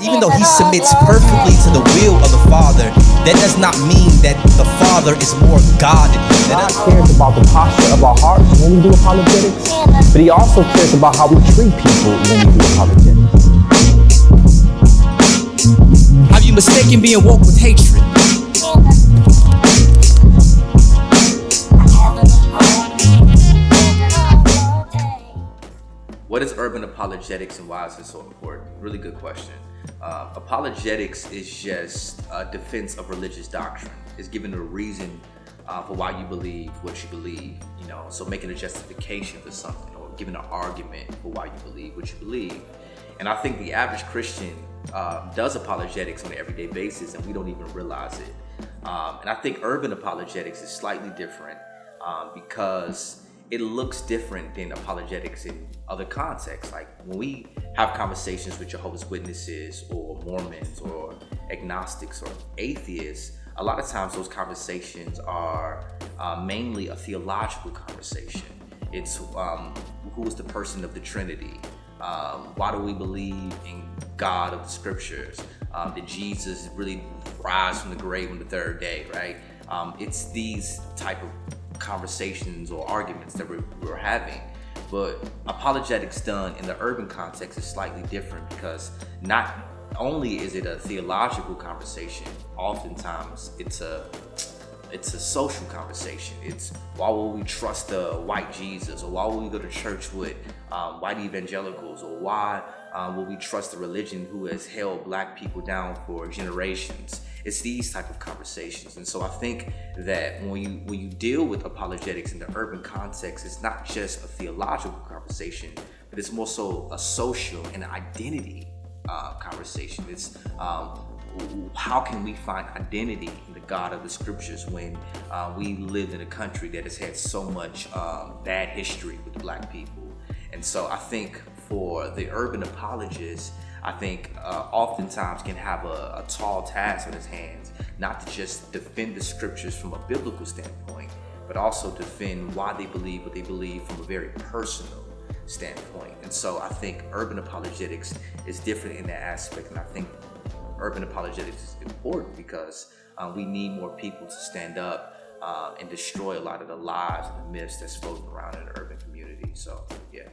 even though he submits perfectly to the will of the Father, that does not mean that the Father is more God than him. God cares about the posture of our hearts when we do apologetics, but he also cares about how we treat people when we do apologetics. Have you mistaken being woke with hatred? What is urban apologetics and why is it so important? Really good question. Apologetics is just a defense of religious doctrine. It's giving a reason for why you believe what you believe, so making a justification for something or giving an argument for why you believe what you believe. And I think the average Christian does apologetics on an everyday basis and we don't even realize it. And I think urban apologetics is slightly different because it looks different than apologetics in other contexts. Like when we have conversations with Jehovah's Witnesses or Mormons or agnostics or atheists, a lot of times those conversations are mainly a theological conversation. It's who is the person of the Trinity? Why do we believe in God of the scriptures? Did Jesus really rise from the grave on the third day, right? It's these type of conversations or arguments that we're having. But apologetics done in the urban context is slightly different because not only is it a theological conversation, oftentimes it's a social conversation. It's why will we trust the white Jesus, or why will we go to church with white evangelicals, or why will we trust the religion who has held black people down for generations? It's these type of conversations. And so I think that when you deal with apologetics in the urban context, it's not just a theological conversation, but it's more so a social and identity conversation. It's how can we find identity in the God of the scriptures when we live in a country that has had so much bad history with black people. And so I think for the urban apologists, I think oftentimes can have a tall task on his hands, not to just defend the scriptures from a biblical standpoint, but also defend why they believe what they believe from a very personal standpoint. And so I think urban apologetics is different in that aspect, and I think urban apologetics is important because we need more people to stand up and destroy a lot of the lies and the myths that's floating around in the urban community. So, yeah.